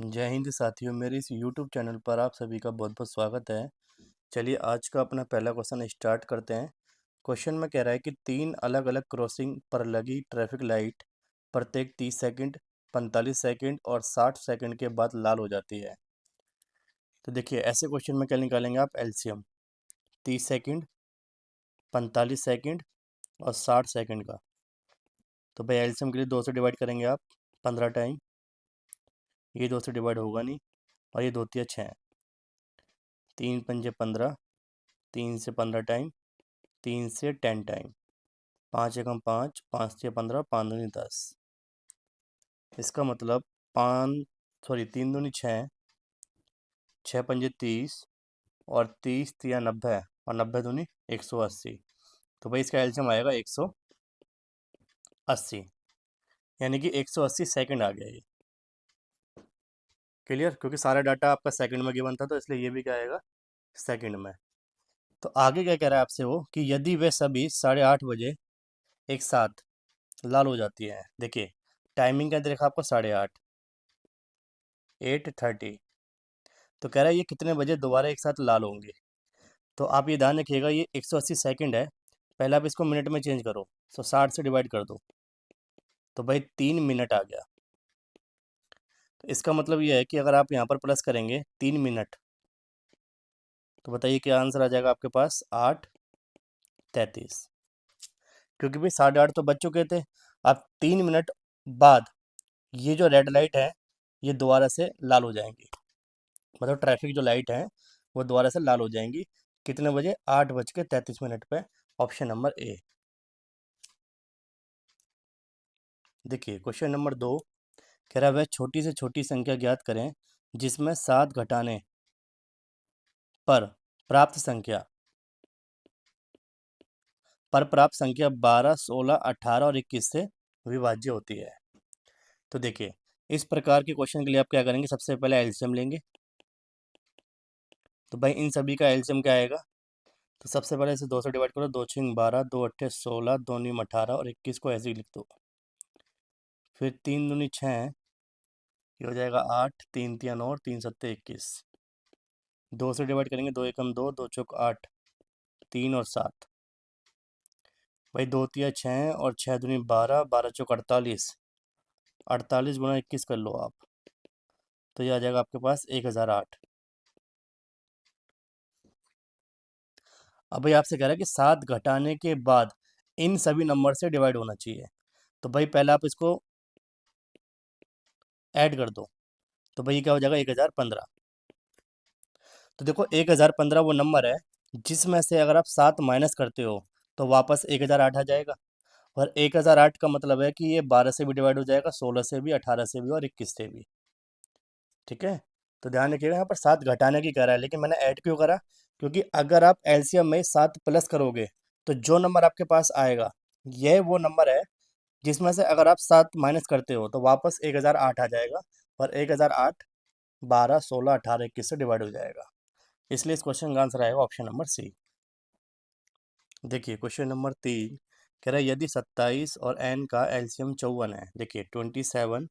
जय हिंद साथियों, मेरे इस YouTube चैनल पर आप सभी का बहुत बहुत स्वागत है। चलिए आज का अपना पहला क्वेश्चन स्टार्ट करते हैं। क्वेश्चन में कह रहा है कि 3 अलग-अलग क्रॉसिंग पर लगी ट्रैफिक लाइट प्रत्येक 30 सेकंड, 45 सेकंड और 60 सेकंड के बाद लाल हो जाती है। तो देखिए ऐसे क्वेश्चन में क्या निकालेंगे आप एलसीएम 30 सेकंड, 45 सेकंड और 60 सेकंड का। तो भाई एलसीएम के लिए 2 से डिवाइड करेंगे आप 15 टाइम, ये 2 से डिवाइड होगा नहीं और ये 2 तिया 6, 3 पंजे 15, 3 से 15 टाइम, 3 से 10 टाइम, 5 एकम 5, 5 से 15, 5 दूनी 10। इसका मतलब 3 दूनी 6, 6 पंजे 30 और 30 तिया 90 और 90 दूनी 180। तो भाई इसका एलसीएम आएगा 180, यानी कि 180 सेकंड आ गया ये। क्लियर? क्योंकि सारा डाटा आपका सेकंड में गिवन था तो इसलिए ये भी क्या आएगा सेकंड में। तो आगे क्या कह रहा है आपसे वो कि यदि वे सभी 8:30 बजे एक साथ लाल हो जाती है। देखिए टाइमिंग क्या देखा आपको 8:30, 8:30। तो कह रहा है ये कितने बजे दोबारा एक साथ लाल होंगे। तो आप ये ध्यान रखिएगा ये 180 सेकंड है। पहले आप इसको मिनट में चेंज करो, 60 से डिवाइड कर दो तो भाई 3 मिनट आ गया। तो इसका मतलब ये है कि अगर आप यहाँ पर प्लस करेंगे 3 मिनट तो बताइए क्या आंसर आ जाएगा आपके पास 8:33। क्योंकि भाई 8:30 तो बज चुके थे। अब 3 मिनट बाद ये जो रेड लाइट है ये दोबारा से लाल हो जाएंगी, मतलब ट्रैफिक जो लाइट है वो दोबारा से लाल हो जाएंगी। कितने बजे? 8:33 पे। Option number A. देखिए क्वेश्चन नंबर 2 कह रहा है वह छोटी से छोटी संख्या ज्ञात करें जिसमें 7 घटाने पर प्राप्त संख्या 12, 16, 18 और 21 से विभाज्य होती है। तो देखिए इस प्रकार के क्वेश्चन के लिए आप क्या करेंगे, सबसे पहले एलसीएम लेंगे। तो भाई इन सभी का एलसीएम क्या आएगा? तो सबसे पहले इसे 2 से डिवाइड करो, 2 छींग 12, 2 अट्ठे 16, 2 नीम 18 और 21 को ऐसे ही लिख दो। फिर 3 दूनी 6, ये हो जाएगा 8, 3 तिया 9 और 3 सत्ते 21। 2 से डिवाइड करेंगे, 2 एकम 2, 2 चौक 8, 3 और 7। भाई 2 तिया 6 और 6 दूनी 12, 12 चौक 48, 48 गुना 21 कर लो आप, तो ये आ जाएगा आपके पास 1008। अब भाई आपसे कह रहा है कि 7 घटाने के बाद इन सभी नंबर से डिवाइड होना चाहिए। तो भाई पहले आप इसको ऐड कर दो, तो भाई क्या हो जाएगा 1015। तो देखो 1015 वो नंबर है जिसमें से अगर आप 7 माइनस करते हो तो वापस 1008 आ जाएगा। और 1008 का मतलब है कि ये 12 से भी डिवाइड हो जाएगा, 16 से भी, 18 से भी और 21 से भी। ठीक है, तो ध्यान रखिएगा यहाँ पर 7 घटाने की कह रहा है, लेकिन मैंने ऐड क्यों करा? क्योंकि अगर आप एलसीएम में 7 प्लस करोगे तो जो नंबर आपके पास आएगा यह वो नंबर है जिसमें से अगर आप 7 माइनस करते हो तो वापस 1008 आ जाएगा। और 1008 12, 16, 18, 21 से डिवाइड हो जाएगा। इसलिए इस क्वेश्चन का आंसर आएगा ऑप्शन नंबर सी। देखिए क्वेश्चन नंबर 3 कह रहा है यदि 27 और n का एलसीएम 54 है। देखिए 27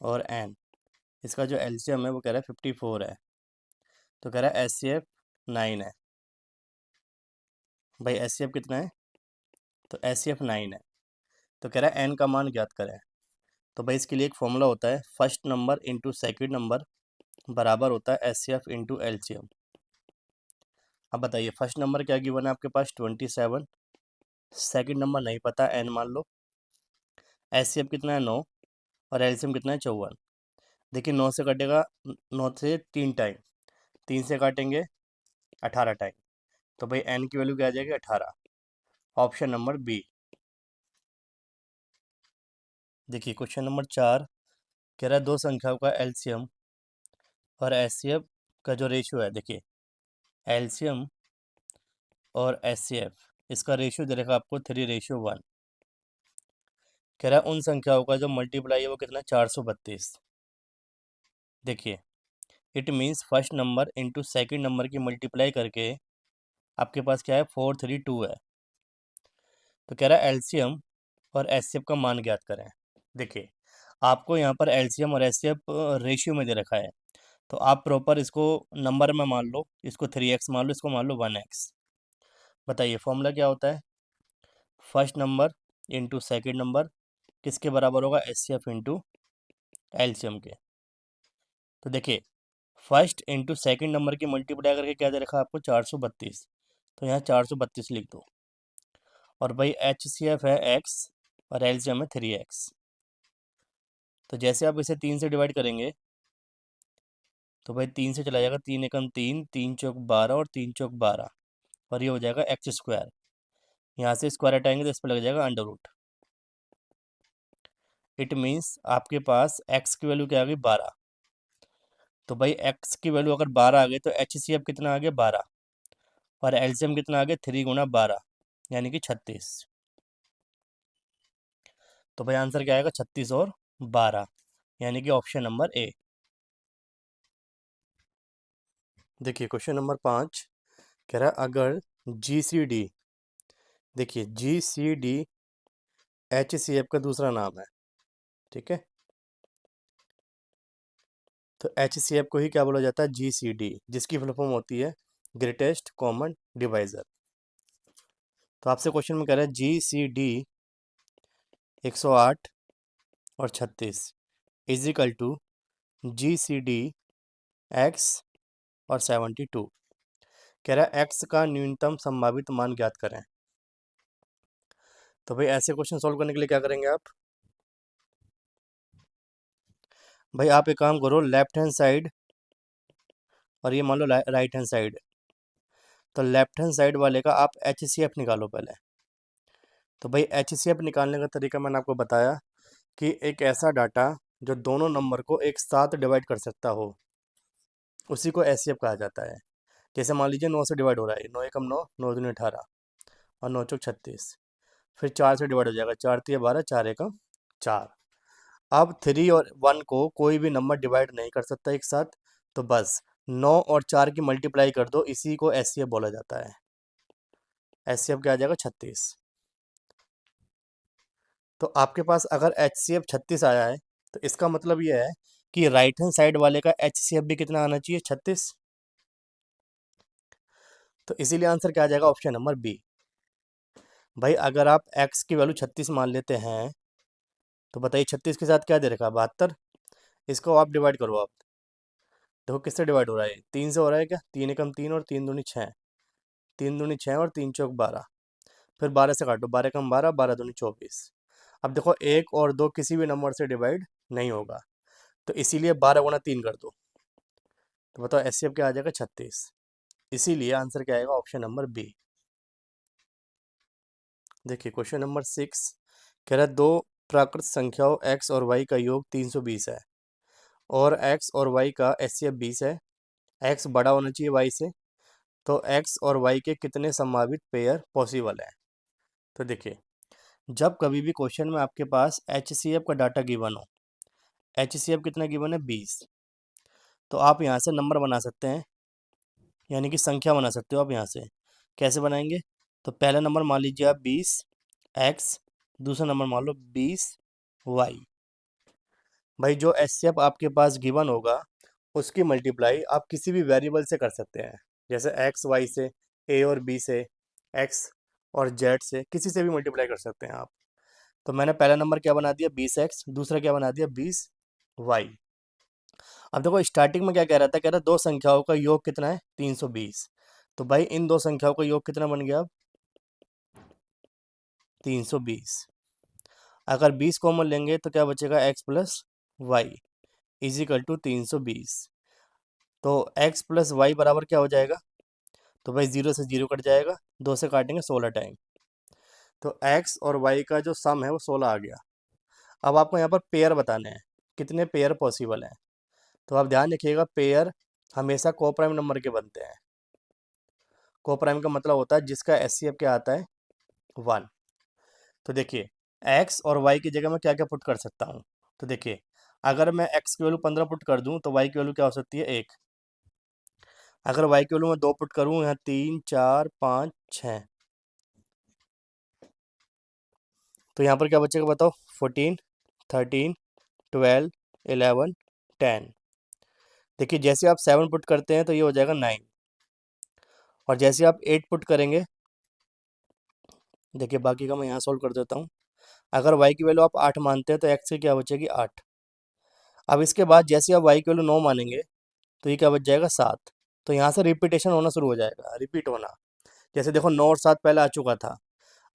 और n, इसका जो एलसीएम है वो कह रहा है 54 है। तो कह रहा है एचसीएफ 9 है। भाई एचसीएफ कितना है? तो एचसीएफ 9 है। तो कह रहा है n का मान ज्ञात करें। तो भाई इसके लिए एक फॉर्मूला होता है, first number into second number बराबर होता है एचसीएफ इंटू एलसीएम। अब बताइए फर्स्ट नंबर क्या गिवन है आपके पास 27, सेकंड नंबर नहीं पता n मान लो, एचसीएफ कितना है 9 और एलसीएम कितना है 54। देखिए 9 से कटेगा, 9 से 3 टाइम, 3 से काटेंगे 18 टाइम, तो भाई n की वैल्यू क्या आ जाएगी 18। Option number B. देखिए क्वेश्चन नंबर 4 कह रहा है दो संख्याओं का एलसीएम और एचसीएफ का जो रेशियो है। देखिए एलसीएम और एचसीएफ इसका रेशियो दे रखा आपको 3:1। कह रहा है उन संख्याओं का जो मल्टीप्लाई है वो कितना 432। देखिए it means first number into second number की मल्टीप्लाई करके आपके पास क्या है 432 है। तो कह रहा है एलसीएम और एचसीएफ का मान ज्ञात करें। देखिए आपको यहाँ पर एलसीएम और एचसीएफ रेशियो में दे रखा है, तो आप प्रॉपर इसको नंबर में मान लो, इसको 3x मान लो, इसको मान लो 1x। बताइए फॉर्मूला क्या होता है? First number into second number किसके बराबर होगा? एचसीएफ इंटू एलसीएम के। तो देखिए, फर्स्ट इंटू सेकेंड नंबर की मल्टीप्लाई करके क्या दे रखा है आपको? 432। तो यहाँ 432 लिख दो। और भाई एच सी एफ है x और एलसीएम है 3x। तो जैसे आप इसे 3 से डिवाइड करेंगे तो भाई 3 से चला जाएगा, 3 एकम 3, 3 चौक 12 और 3 चौक 12, और ये हो जाएगा एक्स स्क्वायर। यहाँ से स्क्वायर हटाएंगे तो इस पर लग जाएगा अंडर रूट। इट मीन्स आपके पास x की वैल्यू क्या आ गई? 12। तो भाई x की वैल्यू अगर 12 आ गई तो एच सी एफ कितना आ गया? 12। और एलसीएम कितना आ गया? 3 गुना 12 यानी कि 36। तो भाई आंसर क्या आएगा? 36 और 12, यानी कि ऑप्शन नंबर ए। देखिए क्वेश्चन नंबर 5 कह रहा है अगर जी सी डी, देखिए G C D H C F का दूसरा नाम है, ठीक है? तो एच सी एफ को ही क्या बोला जाता है? जी सी डी, जिसकी फुल फॉर्म होती है ग्रेटेस्ट कॉमन डिवाइजर। तो आपसे क्वेश्चन में कह रहा है जी सी डी 108 और 36 is equal to G C D X और 72। कह रहा है एक्स का न्यूनतम संभावित मान ज्ञात करें। तो भाई ऐसे क्वेश्चन सॉल्व करने के लिए क्या करेंगे आप? भाई आप एक काम करो, लेफ्ट हैंड साइड और ये मान लो राइट हैंड साइड। तो लेफ्ट हैंड साइड वाले का आप एच सी एफ निकालो पहले। तो भाई एच सी एफ निकालने का तरीका मैंने आपको बताया कि एक ऐसा डाटा जो दोनों नंबर को एक साथ डिवाइड कर सकता हो, उसी को एच सी एफ कहा जाता है। जैसे मान लीजिए 9 से डिवाइड हो रहा है, 9 एकम 9, 9 दूनी 18 और 9 चौक 36। फिर 4 से डिवाइड हो जाएगा, 4 तिया 12, 4 एकम 4। अब 3 और 1 को कोई भी नंबर डिवाइड नहीं कर सकता एक साथ, तो बस 9 और 4 की मल्टीप्लाई कर दो, इसी को एच सी एफ बोला जाता है। एच सी एफ क्या आ जाएगा? 36। तो आपके पास अगर एच सी एफ 36 आया है तो इसका मतलब ये है कि राइट हैंड साइड वाले का एच सी एफ भी कितना आना चाहिए? 36। तो इसीलिए आंसर क्या आ जाएगा? Option number B. भाई अगर आप x की वैल्यू 36 मान लेते हैं तो बताइए 36 के साथ क्या दे रखा? 72। इसको आप डिवाइड करो आप, देखो किससे डिवाइड हो रहा है? 3 से हो रहा है क्या? 3 एकम 3 और 3 दूनी 6, 3 दूनी 6 और 3 चौक 12। फिर 12 से काटो, 12 एकम 12, 12 दूनी 24। अब देखो 1 और 2 किसी भी नंबर से डिवाइड नहीं होगा, तो इसीलिए 12 गुणा 3 कर दो। तो बताओ एच सी एफ क्या आ जाएगा? 36। इसीलिए आंसर क्या आएगा? Option number B. देखिए क्वेश्चन नंबर 6 कह रहा है दो प्राकृत संख्याओं x और y का योग 320 है और x और y का एचसीएफ 20 है। x बड़ा होना चाहिए y से, तो x और y के कितने संभावित पेयर पॉसिबल है? तो देखिए, जब कभी भी क्वेश्चन में आपके पास एच सी एफ का डाटा गिवन हो, एच सी एफ कितना गिवन है? 20। तो आप यहाँ से नंबर बना सकते हैं, यानी कि संख्या बना सकते हो आप यहाँ से। कैसे बनाएंगे? तो पहला नंबर मान लीजिए आप 20x, दूसरा नंबर मान लो 20y। भाई जो एच सी एफ आपके पास गिवन होगा उसकी मल्टीप्लाई आप किसी भी वेरिएबल से कर सकते हैं, जैसे एक्स वाई से, ए और बी से, एक्स और जेड से, किसी से भी मल्टीप्लाई कर सकते हैं आप। तो मैंने पहला नंबर क्या बना दिया? 20x, दूसरा क्या बना दिया? 20y। अब देखो स्टार्टिंग में क्या कह रहा था? कह रहा दो संख्याओं का योग कितना है? 320। तो भाई इन दो संख्याओं का योग कितना बन गया अब? 320। अगर 20 कॉमन लेंगे तो क्या बचेगा? x plus Y equal to 320। तो x प्लस वाई बराबर क्या हो जाएगा? तो भाई 0 से 0 कट जाएगा, 2 से काटेंगे 16 टाइम। तो x और y का जो सम है वो 16 आ गया। अब आपको यहाँ पर पेयर बताने हैं, कितने पेयर पॉसिबल हैं। तो आप ध्यान रखिएगा, पेयर हमेशा कोप्राइम नंबर के बनते हैं। कोप्राइम का मतलब होता है जिसका एच सी एफ क्या आता है? 1। तो देखिए x और y की जगह मैं क्या क्या पुट कर सकता हूँ? तो देखिए, अगर मैं x की वैल्यू 15 पुट कर दूँ तो y की वैल्यू क्या हो सकती है? 1। अगर y की वैल्यू मैं 2 पुट करूँ, यहाँ 3 4 5 6, तो यहाँ पर क्या बचेगा बताओ? 14 13 12, 11, 10। देखिए जैसे आप 7 पुट करते हैं तो ये हो जाएगा 9, और जैसे आप 8 पुट करेंगे, देखिए बाकी का मैं यहाँ सोल्व कर देता हूँ। अगर y की वैल्यू आप 8 मानते हैं तो x की क्या बचेगी 8। अब इसके बाद जैसे आप y की वैल्यू 9 मानेंगे तो ये क्या बच जाएगा 7। तो यहाँ से रिपीटेशन होना शुरू हो जाएगा, रिपीट होना। जैसे देखो 9 और 7 पहले आ चुका था,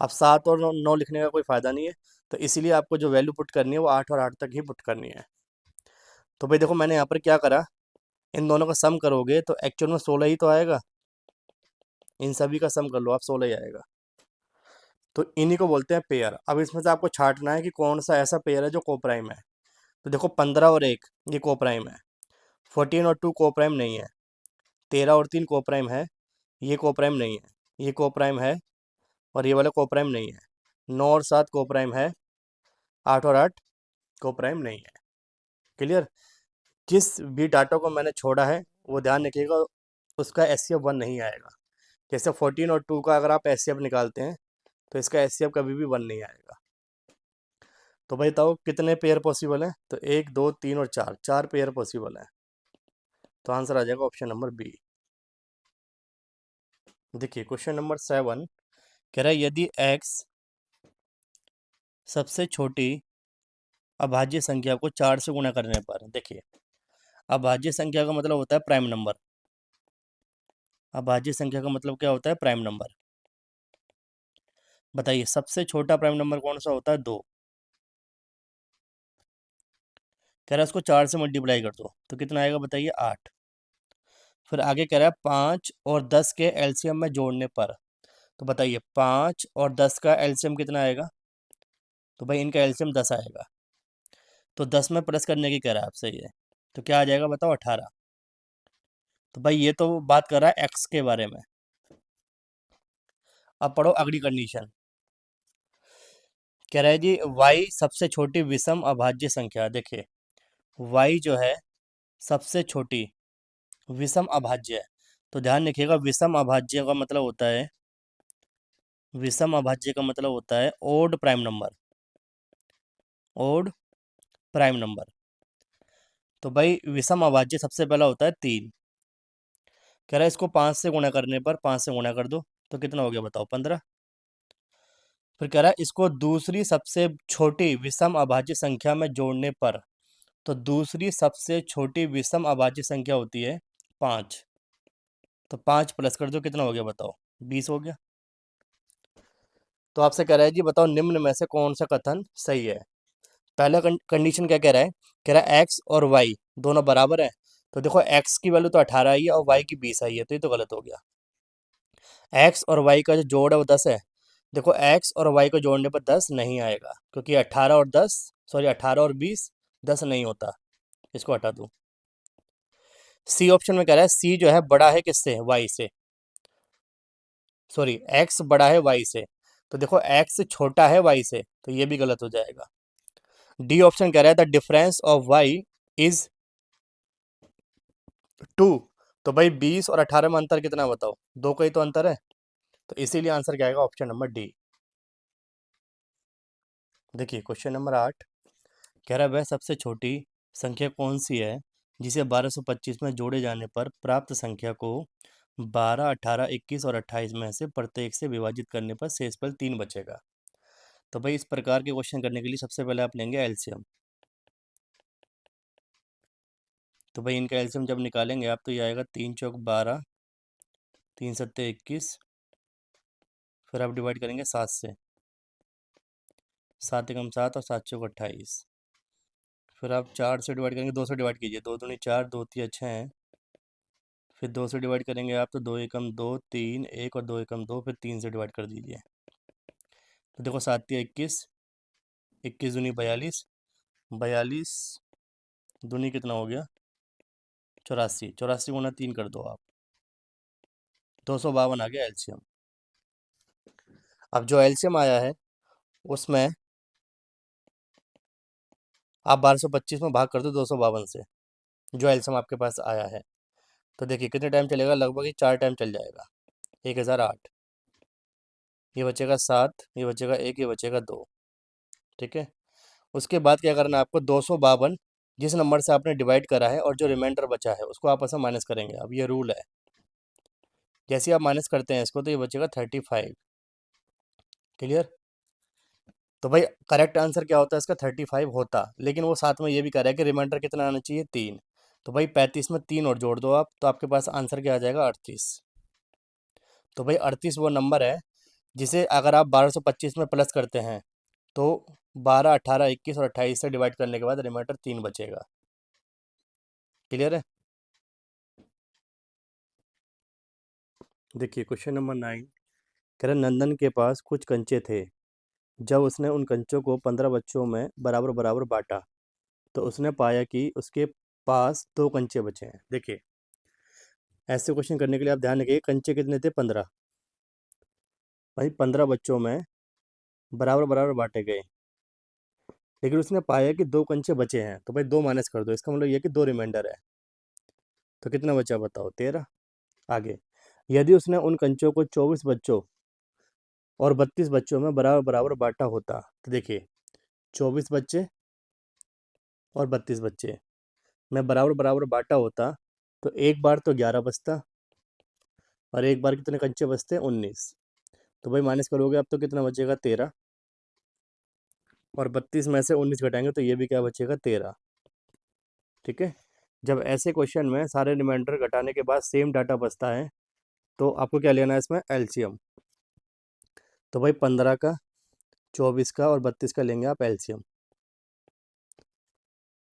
अब 7 और 9 लिखने का कोई फ़ायदा नहीं है, तो इसीलिए आपको जो वैल्यू पुट करनी है वो 8 और 8 तक ही पुट करनी है। तो भाई देखो मैंने यहाँ पर क्या करा, इन दोनों का सम करोगे तो एक्चुअल में 16 ही तो आएगा। इन सभी का सम कर लो आप, 16 ही आएगा। तो इन्हीं को बोलते हैं पेयर। अब इसमें से आपको छांटना है कि कौन सा ऐसा पेयर है जो कोप्राइम है। तो देखो 15 और 1 ये कोप्राइम है, 14 और 2 कोप्राइम नहीं है, 13 और 3 कोप्राइम है, ये कोप्राइम नहीं है, ये कोप्राइम है, और ये वाला कोप्राइम नहीं है। 9 और 7 कोप्राइम है, 8 और 8 कोप्राइम नहीं है। क्लियर। जिस भी डाटा को मैंने छोड़ा है वो ध्यान रखिएगा, उसका HCF 1 नहीं आएगा। जैसे 14 और 2 का अगर आप HCF निकालते हैं तो इसका HCF कभी भी 1 नहीं आएगा। तो भाई बताओ कितने पेयर पॉसिबल हैं, तो 1, 2, 3 और 4, 4 पेयर पॉसिबल हैं। तो आंसर आ जाएगा ऑप्शन नंबर बी। देखिए क्वेश्चन नंबर 7 कह रहा है यदि x सबसे छोटी अभाज्य संख्या को 4 से गुणा करने पर, देखिए अभाज्य संख्या का मतलब होता है प्राइम नंबर। अभाज्य संख्या का मतलब क्या होता है, प्राइम नंबर। बताइए सबसे छोटा प्राइम नंबर कौन सा होता है, 2। कह रहा है उसको 4 से मल्टीप्लाई कर दो तो कितना आएगा बताइए, 8। फिर आगे कह रहा है 5 और 10 के एलसीएम में जोड़ने पर, तो बताइए 5 और 10 का एलसीएम कितना आएगा, तो भाई इनका एलसीएम 10 आएगा। तो 10 में प्लस करने की कह रहा है आपसे ये, तो क्या आ जाएगा बताओ, 18। तो भाई ये तो बात कर रहा है एक्स के बारे में। अब पढ़ो अगली कंडीशन। कह रहा है जी वाई सबसे छोटी विषम अभाज्य संख्या। देखिए वाई जो है सबसे छोटी विषम अभाज्य है। तो ध्यान रखिएगा विषम अभाज्य का मतलब होता है, विषम अभाज्य का मतलब होता है odd prime number, odd prime number. तो भाई विषम अभाज्य सबसे पहला होता है 3। कह रहा है इसको 5 से गुणा करने पर, 5 से गुणा कर दो तो कितना हो गया बताओ, 15। फिर कह रहा है इसको दूसरी सबसे छोटी विषम अभाज्य संख्या में जोड़ने पर, तो दूसरी सबसे छोटी विषम अभाज्य संख्या होती है 5। तो 5 प्लस कर दो कितना हो गया बताओ, 20 हो गया। तो आपसे कह रहा है जी बताओ निम्न में से कौन सा कथन सही है। पहला कंडीशन क्या कह रहा है, कह रहा है एक्स और वाई दोनों बराबर है। तो देखो एक्स की वैल्यू तो 18 आई है और वाई की 20 आई है, तो ये तो गलत हो गया। एक्स और वाई का जो जोड़ है वो 10 है। देखो एक्स और वाई को जोड़ने पर 10 नहीं आएगा, क्योंकि 18 और 10, सॉरी 18 और 20 10 नहीं होता। इसको हटा दूँ। सी ऑप्शन में कह रहा है सी जो है बड़ा है किससे, वाई से, सॉरी एक्स बड़ा है वाई से। तो देखो एक्स छोटा है वाई से, तो ये भी गलत हो जाएगा। डी ऑप्शन कह रहा है the difference of Y is 2। तो भाई 20 और 18 में अंतर कितना बताओ, 2 का ही तो अंतर है। तो इसीलिए आंसर क्या आएगा, ऑप्शन नंबर डी। देखिए क्वेश्चन नंबर 8 कह रहा है वह सबसे छोटी संख्या कौन सी है जिसे 1225 में जोड़े जाने पर प्राप्त संख्या को 12, 18, 21 और 28 में से प्रत्येक से विभाजित करने पर शेषफल 3 बचेगा। तो भाई इस प्रकार के क्वेश्चन करने के लिए सबसे पहले आप लेंगे एलसीएम। तो भाई इनका एलसीएम जब निकालेंगे आप तो ये आएगा 3 चौक 12, 3 सत्ते 21, फिर आप डिवाइड करेंगे 7 से, 7 एकम 7 और 7 चौक 28। फिर आप 4 से डिवाइड करेंगे, 2 से डिवाइड कीजिए, 2 दूनी 4, 2 तिया 6। फिर 2 से डिवाइड करेंगे आप तो 2 एकम 2, 3, 1 और 2 एकम 2, फिर 3 से डिवाइड कर दीजिए। तो देखो 7 तिया 21, 21 दूनी 42, 42 दूनी कितना हो गया 84, 84 गुना 3 कर दो आप, 252 आ गया एलसीएम। अब जो एलसीएम आया है उसमें आप 1225 में भाग कर दो 252 से, जो एलसीएम आपके पास आया है। तो देखिए कितने टाइम चलेगा, लगभग ही 4 टाइम चल जाएगा। 1008, ये बचेगा 7, ये बचेगा 1, ये बचेगा 2। ठीक है। उसके बाद क्या करना है आपको, 252 जिस नंबर से आपने डिवाइड करा है और जो रिमाइंडर बचा है उसको आपस में माइनस करेंगे। अब ये रूल है, जैसे ही आप माइनस करते हैं इसको तो ये बचेगा 35। क्लियर? तो भाई करेक्ट आंसर क्या होता है इसका, 35 होता, लेकिन वो साथ में ये भी कह रहा है कि रिमाइंडर कितना आना चाहिए, 3। तो भाई 35 में 3 और जोड़ दो आप, तो आपके पास आंसर क्या आ जाएगा, 38। तो भाई 38 वो नंबर है जिसे अगर आप 1225 में प्लस करते हैं तो 12, 18, 21 और 28 से डिवाइड करने के बाद रिमाइंडर 3 बचेगा। क्लियर है? देखिए क्वेश्चन नंबर 9 कह रहा है, नंदन के पास कुछ कंचे थे। जब उसने उन कंचों को 15 बच्चों में बराबर बराबर बांटा तो उसने पाया कि उसके पास 2 कंचे बचे हैं। देखिए ऐसे क्वेश्चन करने के लिए आप ध्यान रखिए, कंचे कितने थे, 15। भाई 15 बच्चों में बराबर बराबर बांटे गए, लेकिन उसने पाया कि 2 कंचे बचे हैं, तो भाई 2 माइनस कर दो, इसका मतलब ये कि 2 रिमाइंडर है। तो कितना बचा बताओ, 13। आगे, यदि उसने उन कंचों को 24 बच्चों और 32 बच्चों में बराबर बराबर बांटा होता, तो देखिए 24 बच्चे और 32 बच्चे में बराबर बराबर बांटा होता तो एक बार तो 11 बचता और एक बार कितने कंचे बचते, 19। तो भाई माइनस करोगे अब तो कितना बचेगा, 13, और 32 में से 19 घटाएंगे तो ये भी क्या बचेगा, 13। ठीक है? जब ऐसे क्वेश्चन में सारे रिमाइंडर घटाने के बाद सेम डाटा बचता है तो आपको क्या लेना है इसमें, एलसीएम। तो भाई 15 का, 24 का और 32 का लेंगे आप एलसीएम।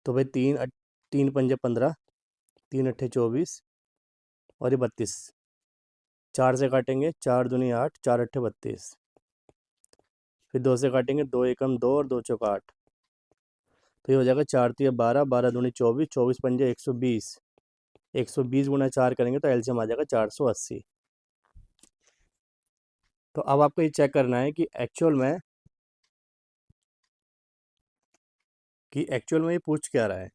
तो भाई 3 पंजे 15, 3 अट्ठे 24 और ये 32, 4 से काटेंगे, 4 दूनी 8, 4 अट्ठे 32, फिर 2 से काटेंगे, 2 एकम 2 और 2 चौका 8, तो ये हो जाएगा 4 तिया 12, 12 दूनी 24, 24 पंजे 120, 120 गुना 4 करेंगे तो एलसीएम आ जाएगा 480। तो अब आपको ये चेक करना है कि एक्चुअल में ये पूछ क्या रहा है।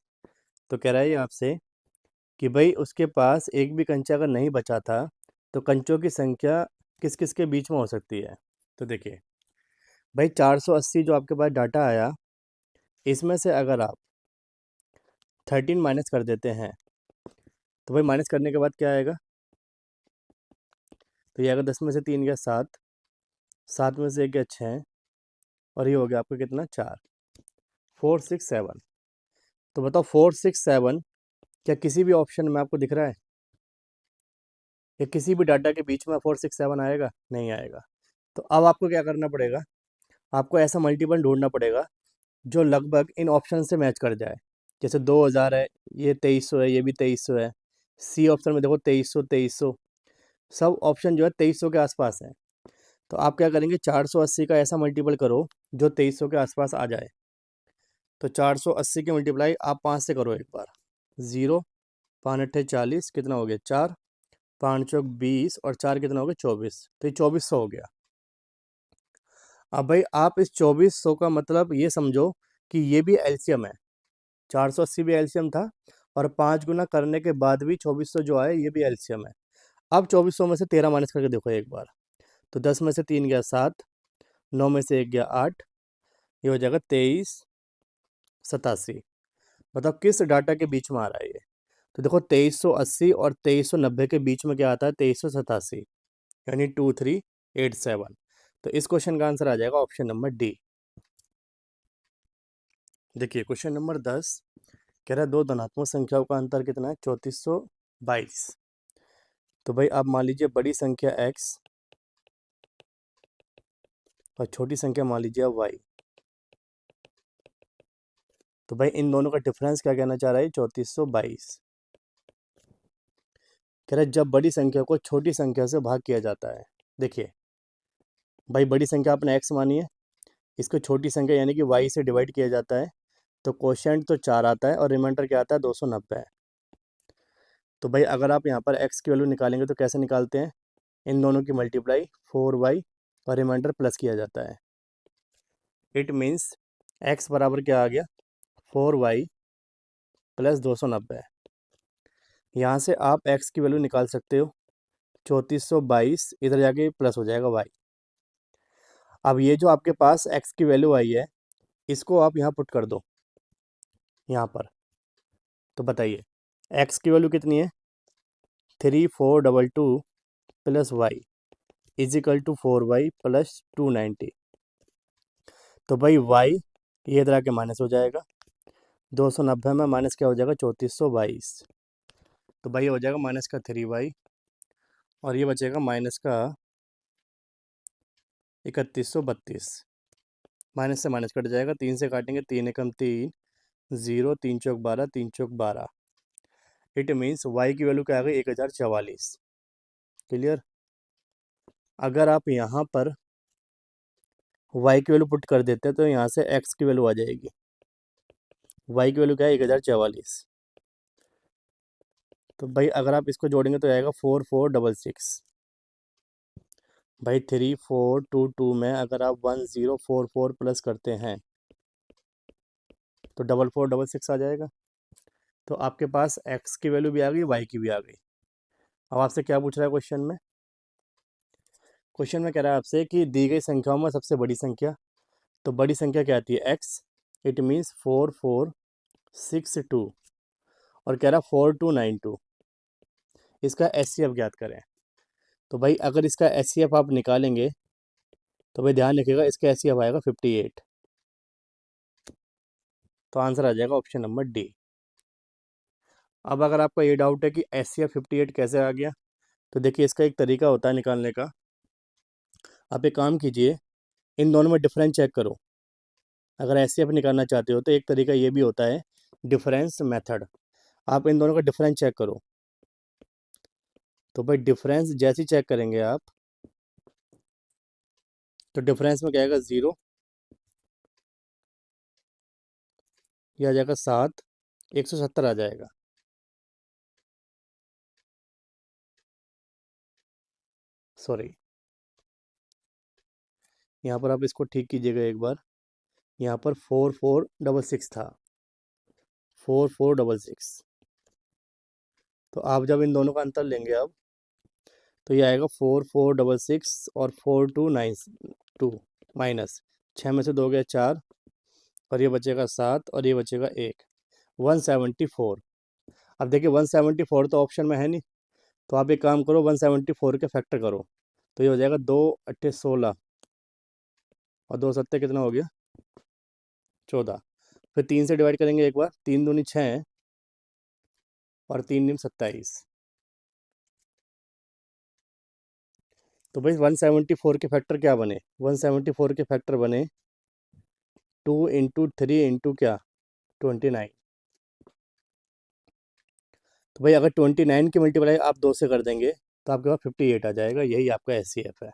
तो कह रहा है ये आपसे कि भाई उसके पास एक भी कंचा अगर नहीं बचा था तो कंचों की संख्या किस किस के बीच में हो सकती है। तो देखिए भाई 480 जो आपके पास डाटा आया, इसमें से अगर आप 13 माइनस कर देते हैं तो भाई माइनस करने के बाद क्या आएगा, तो ये आएगा 10 में से 3 गया 7, 7 में से 1 गया 6, और ये हो गया आपका कितना, 4, 467। तो बताओ 467 क्या किसी भी ऑप्शन में आपको दिख रहा है, या किसी भी डाटा के बीच में 467 आएगा, नहीं आएगा। तो अब आपको क्या करना पड़ेगा, आपको ऐसा मल्टीपल ढूंढना पड़ेगा जो लगभग इन ऑप्शन से मैच कर जाए। जैसे 2000 है, ये 2300 है, ये भी 2300 है। सी ऑप्शन में देखो 2300, 2300, सब ऑप्शन जो है 2300 के आसपास है। तो आप क्या करेंगे, 480 का ऐसा मल्टीपल करो जो 2300 के आसपास आ जाए। तो 480 की मल्टीप्लाई आप 5 से करो एक बार, 0, 5 अट्ठे 40, कितना हो गया 4, 5 चौक 20 और 4 कितना हो गया 24, तो ये 2400 हो गया। अब भाई आप इस 2400 का मतलब ये समझो कि ये भी एलसीएम है, 480 भी एलसीएम था और 5 गुना करने के बाद भी 2400 जो आए ये भी एलसीएम है। अब 2400 में से 13 माइनस करके देखो एक बार, तो 10 में से 3 गया 7, 9 में से 1 गया 8, ये हो जाएगा 2387। बताओ किस डाटा के बीच में आ रहा है ये। तो देखो 2380 और 2390 के बीच में क्या आता है, 2387, यानी 2387। तो इस क्वेश्चन का आंसर आ जाएगा ऑप्शन नंबर डी। देखिए क्वेश्चन नंबर 10 कह रहा है, दो धनात्मक संख्याओं का अंतर कितना है, 3422। तो भाई आप मान लीजिए बड़ी संख्या x और छोटी संख्या मान लीजिए y। तो भाई इन दोनों का डिफरेंस क्या कहना चाह रहा है, 3422। कह रहा है जब बड़ी संख्या को छोटी संख्या से भाग किया जाता है। देखिए भाई बड़ी संख्या आपने x मानी है, इसको छोटी संख्या यानी कि y से डिवाइड किया जाता है, तो कोशेंट तो 4 आता है और रिमाइंडर क्या आता है, 290 है। तो भाई अगर आप यहाँ पर x की वैल्यू निकालेंगे तो कैसे निकालते हैं, इन दोनों की मल्टीप्लाई 4y और रिमाइंडर प्लस किया जाता है। इट मीन्स x बराबर क्या आ गया, 4y प्लस 290। यहाँ से आप x की वैल्यू निकाल सकते हो, 3422, इधर जाके प्लस हो जाएगा y। अब ये जो आपके पास x की वैल्यू आई है इसको आप यहाँ पुट कर दो यहाँ पर। तो बताइए एक्स की वैल्यू कितनी है, 3422 plus Y equal to 4y plus 290। तो भाई y ये इधर आके माइनस हो जाएगा, 290 में माइनस क्या हो जाएगा, 3422। तो भाई ये हो जाएगा माइनस का 3y और ये बचेगा माइनस का 3132। माइनस से माइनस कट जाएगा, 3 से काटेंगे, 3 एकम 3, 0, 3 चौक 12, 3 चौक 12। इट मीन्स y की वैल्यू क्या आ गई, 1044। क्लियर। अगर आप यहाँ पर y की वैल्यू पुट कर देते हैं तो यहाँ से x की वैल्यू आ जाएगी। y की वैल्यू क्या है, 1044। तो भाई अगर आप इसको जोड़ेंगे तो आएगा 4466। भाई 3422 में अगर आप 1044 प्लस करते हैं तो 4466 आ जाएगा। तो आपके पास x की वैल्यू भी आ गई, y की भी आ गई। अब आपसे क्या पूछ रहा है क्वेश्चन में, क्वेश्चन में कह रहा है आपसे कि दी गई संख्याओं में सबसे बड़ी संख्या, तो बड़ी संख्या क्या आती है, x। इट मीन्स 4462 और कह रहा 4292। इसका HCF ज्ञात करें। तो भाई अगर इसका HCF आप निकालेंगे तो भाई ध्यान रखिएगा इसका HCF आएगा 58। तो आंसर आ जाएगा ऑप्शन नंबर डी। अब अगर आपका ये डाउट है कि HCF 58 कैसे आ गया, तो देखिए इसका एक तरीका होता है निकालने का। आप एक काम कीजिए, इन दोनों में डिफरेंस चेक करो। अगर HCF निकालना चाहते हो तो एक तरीका ये भी होता है, डिफरेंस मेथड। आप इन दोनों का डिफरेंस चेक करो। तो भाई डिफरेंस जैसे ही चेक करेंगे आप, तो डिफरेंस में क्या आएगा, 0, यह आ जाएगा 7, 170 आ जाएगा। सॉरी, यहाँ पर आप इसको ठीक कीजिएगा एक बार। यहाँ पर 4466 था, 4466। तो आप जब इन दोनों का अंतर लेंगे अब, तो ये आएगा 4466 और 4292 माइनस 6 में से 2 गया 4 और ये बचेगा 7 और ये बचेगा 1, 174। अब देखिए 174 तो ऑप्शन में है नहीं, तो आप एक काम करो 174 के फैक्टर करो। तो ये हो जाएगा 2 अट्ठे 16 और 2 सत्ते कितना हो गया, 14। फिर 3 से डिवाइड करेंगे एक बार, 3 दूनी 6 और 3 नीम 27। तो भाई 174 के फैक्टर क्या बने, 174 के फैक्टर बने 2 इंटू 3 इंटू क्या, 29। तो भाई अगर 29 की मल्टीप्लाई आप 2 से कर देंगे तो आपके पास 58 आ जाएगा। यही आपका HCF है।